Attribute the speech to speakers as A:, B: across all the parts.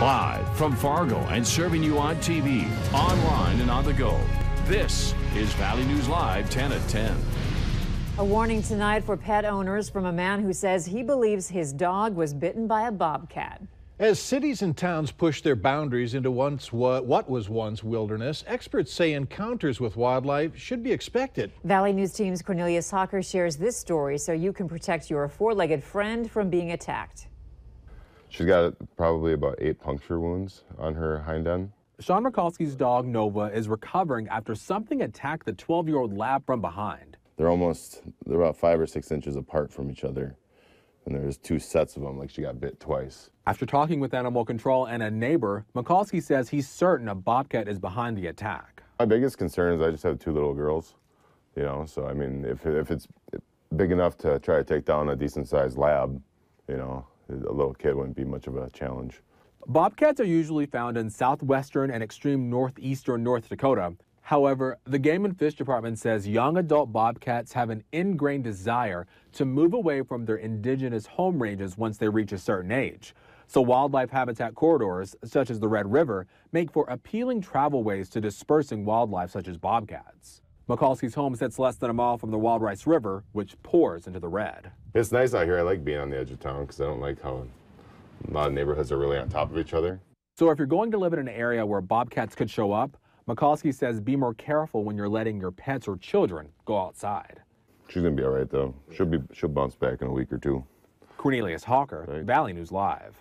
A: Live from Fargo and serving you on TV, online and on the go. This is Valley News Live 10 at 10.
B: A warning tonight for pet owners from a man who says he believes his dog was bitten by a bobcat.
C: As cities and towns push their boundaries into what was once wilderness, experts say encounters with wildlife should be expected.
B: Valley News Team's Cornelius Hawker shares this story so you can protect your four-legged friend from being attacked.
D: She's got probably about 8 puncture wounds on her hind end.
E: Sean Mikulski's dog Nova is recovering after something attacked the 12-year-old lab from behind.
D: They're about 5 or 6 inches apart from each other. And there's 2 sets of them, like she got bit twice.
E: After talking with animal control and a neighbor, Mikulski says he's certain a bobcat is behind the attack.
D: My biggest concern is I just have 2 little girls, so I mean, if it's big enough to try to take down a decent-sized lab, a little kid wouldn't be much of a challenge.
E: Bobcats are usually found in southwestern and extreme northeastern North Dakota. However, the Game and Fish Department says young adult bobcats have an ingrained desire to move away from their indigenous home ranges once they reach a certain age. So wildlife habitat corridors, such as the Red River, make for appealing travel ways to dispersing wildlife such as bobcats. Mikulski's home sits less than a mile from the Wild Rice River, which pours into the Red.
D: It's nice out here. I like being on the edge of town because I don't like how a lot of neighborhoods are really on top of each other.
E: So if you're going to live in an area where bobcats could show up, Mikulski says be more careful when you're letting your pets or children go outside.
D: She's going to be all right, though. She'll bounce back in a week or 2.
E: Cornelius Hawker, right. Valley News Live.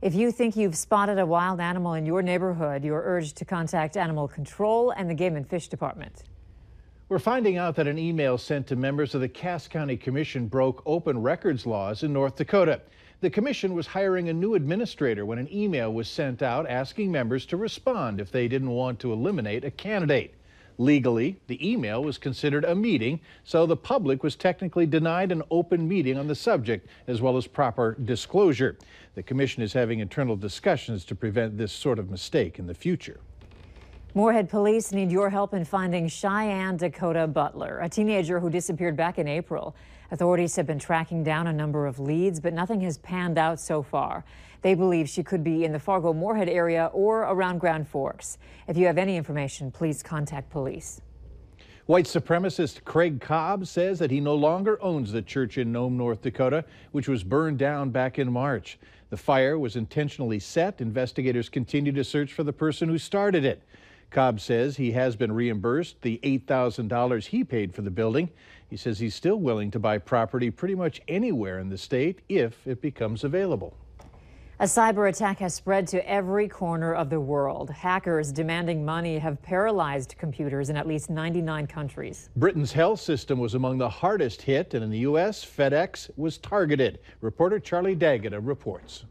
B: If you think you've spotted a wild animal in your neighborhood, you're urged to contact Animal Control and the Game and Fish Department.
C: We're finding out that an email sent to members of the Cass County Commission broke open records laws in North Dakota. The commission was hiring a new administrator when an email was sent out asking members to respond if they didn't want to eliminate a candidate. Legally, the email was considered a meeting, so the public was technically denied an open meeting on the subject, as well as proper disclosure. The commission is having internal discussions to prevent this sort of mistake in the future.
B: Moorhead police need your help in finding Cheyenne Dakota Butler, a teenager who disappeared back in April. Authorities have been tracking down a number of leads, but nothing has panned out so far. They believe she could be in the Fargo-Moorhead area or around Grand Forks. If you have any information, please contact police.
C: White supremacist Craig Cobb says that he no longer owns the church in Nome, North Dakota, which was burned down back in March. The fire was intentionally set. Investigators continue to search for the person who started it. Cobb says he has been reimbursed the $8,000 he paid for the building. He says he's still willing to buy property pretty much anywhere in the state if it becomes available.
B: A cyber attack has spread to every corner of the world. Hackers demanding money have paralyzed computers in at least 99 countries.
C: Britain's health system was among the hardest hit, and in the U.S., FedEx was targeted. Reporter Charlie Dgata reports.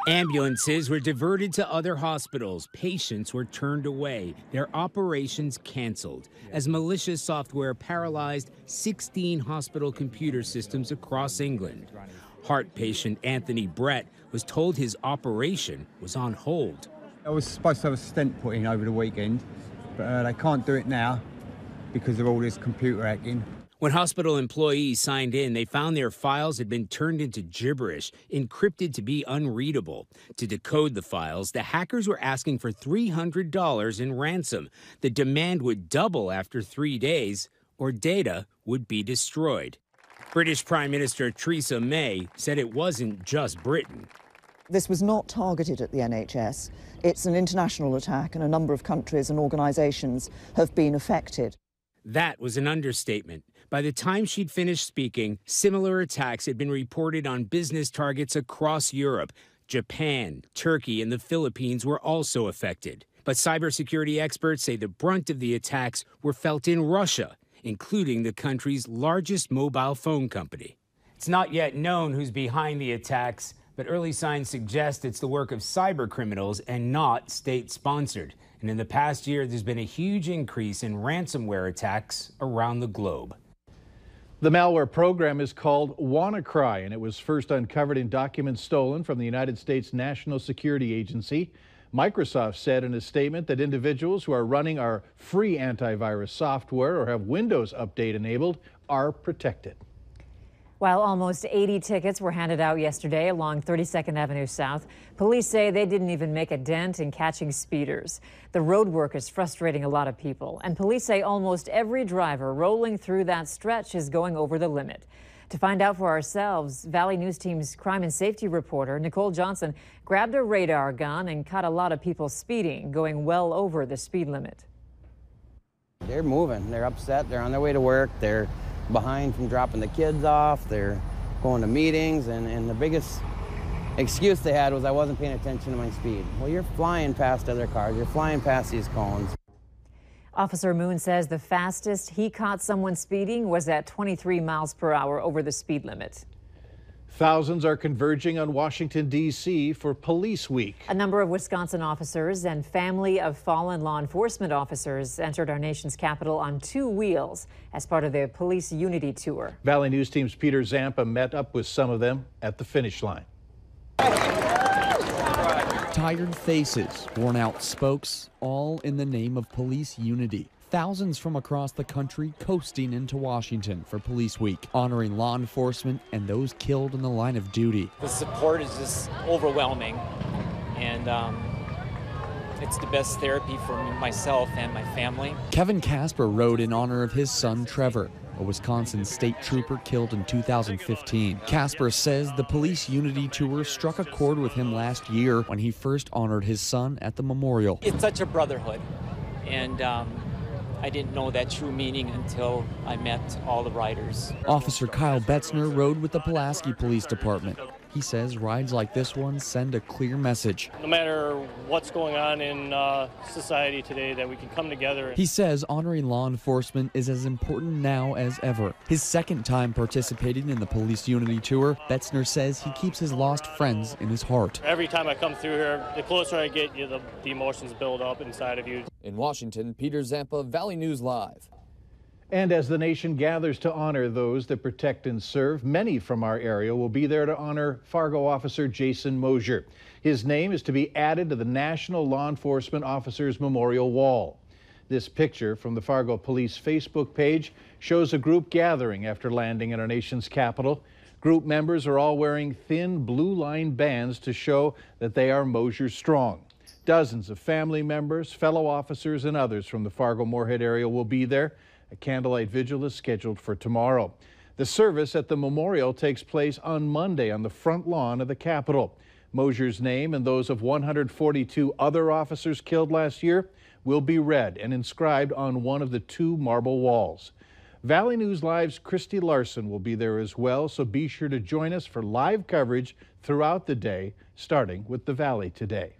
F: Ambulances were diverted to other hospitals. Patients were turned away, their operations canceled, as malicious software paralyzed 16 hospital computer systems across England. Heart patient Anthony Brett was told his operation was on hold.
G: I was supposed to have a stent put in over the weekend, but they can't do it now because of all this computer hacking.
F: When hospital employees signed in, they found their files had been turned into gibberish, encrypted to be unreadable. To decode the files, the hackers were asking for $300 in ransom. The demand would double after 3 days, or data would be destroyed. British Prime Minister Theresa May said it wasn't just Britain.
H: This was not targeted at the NHS. It's an international attack, and a number of countries and organisations have been affected.
F: That was an understatement. By the time she'd finished speaking, similar attacks had been reported on business targets across Europe. Japan, Turkey, and the Philippines were also affected. But cybersecurity experts say the brunt of the attacks were felt in Russia, including the country's largest mobile phone company. It's not yet known who's behind the attacks, but early signs suggest it's the work of cyber criminals and not state-sponsored. And in the past year, there's been a huge increase in ransomware attacks around the globe.
C: The malware program is called WannaCry, and it was first uncovered in documents stolen from the United States National Security Agency. Microsoft said in a statement that individuals who are running our free antivirus software or have Windows Update enabled are protected.
B: While almost 80 tickets were handed out yesterday along 32nd Avenue South, police say they didn't even make a dent in catching speeders. The road work is frustrating a lot of people, and police say almost every driver rolling through that stretch is going over the limit. To find out for ourselves, Valley News Team's crime and safety reporter, Nicole Johnson, grabbed a radar gun and caught a lot of people speeding, going well over the speed limit.
I: They're moving. They're upset. They're on their way to work. They're behind from dropping the kids off. They're going to meetings, and the biggest excuse they had was I wasn't paying attention to my speed. Well, you're flying past other cars. You're flying past these cones.
B: Officer Moon says the fastest he caught someone speeding was at 23 miles per hour over the speed limit.
C: Thousands are converging on Washington, D.C. for Police Week.
B: A number of Wisconsin officers and family of fallen law enforcement officers entered our nation's capital on two wheels as part of their Police Unity Tour.
C: Valley News Team's Peter Zampa met up with some of them at the finish line.
J: Tired faces, worn out spokes, all in the name of police unity. Thousands from across the country coasting into Washington for Police Week, honoring law enforcement and those killed in the line of duty.
K: The support is just overwhelming, and it's the best therapy for myself and my family.
J: Kevin Casper rode in honor of his son Trevor, a Wisconsin state trooper killed in 2015. Casper says the Police Unity Tour struck a chord with him last year when he first honored his son at the memorial.
K: It's such a brotherhood, and I didn't know that true meaning until I met all the riders.
J: Officer Kyle Betzner rode with the Pulaski Police Department. He says rides like this one send a clear message.
L: No matter what's going on in society today, that we can come together.
J: He says honoring law enforcement is as important now as ever. His second time participating in the Police Unity Tour, Betzner says he keeps his lost friends in his heart.
L: Every time I come through here, the closer I get, the emotions build up inside of you.
M: In Washington, Peter Zampa, Valley News Live.
C: And as the nation gathers to honor those that protect and serve, many from our area will be there to honor Fargo officer Jason Moser. His name is to be added to the National Law Enforcement Officers Memorial Wall. This picture from the Fargo Police Facebook page shows a group gathering after landing in our nation's capital. Group members are all wearing thin blue line bands to show that they are Moser strong. Dozens of family members, fellow officers, and others from the Fargo-Moorhead area will be there. A candlelight vigil is scheduled for tomorrow. The service at the memorial takes place on Monday on the front lawn of the Capitol. Moser's name and those of 142 other officers killed last year will be read and inscribed on one of the two marble walls. Valley News Live's Christy Larson will be there as well, so be sure to join us for live coverage throughout the day, starting with the Valley Today.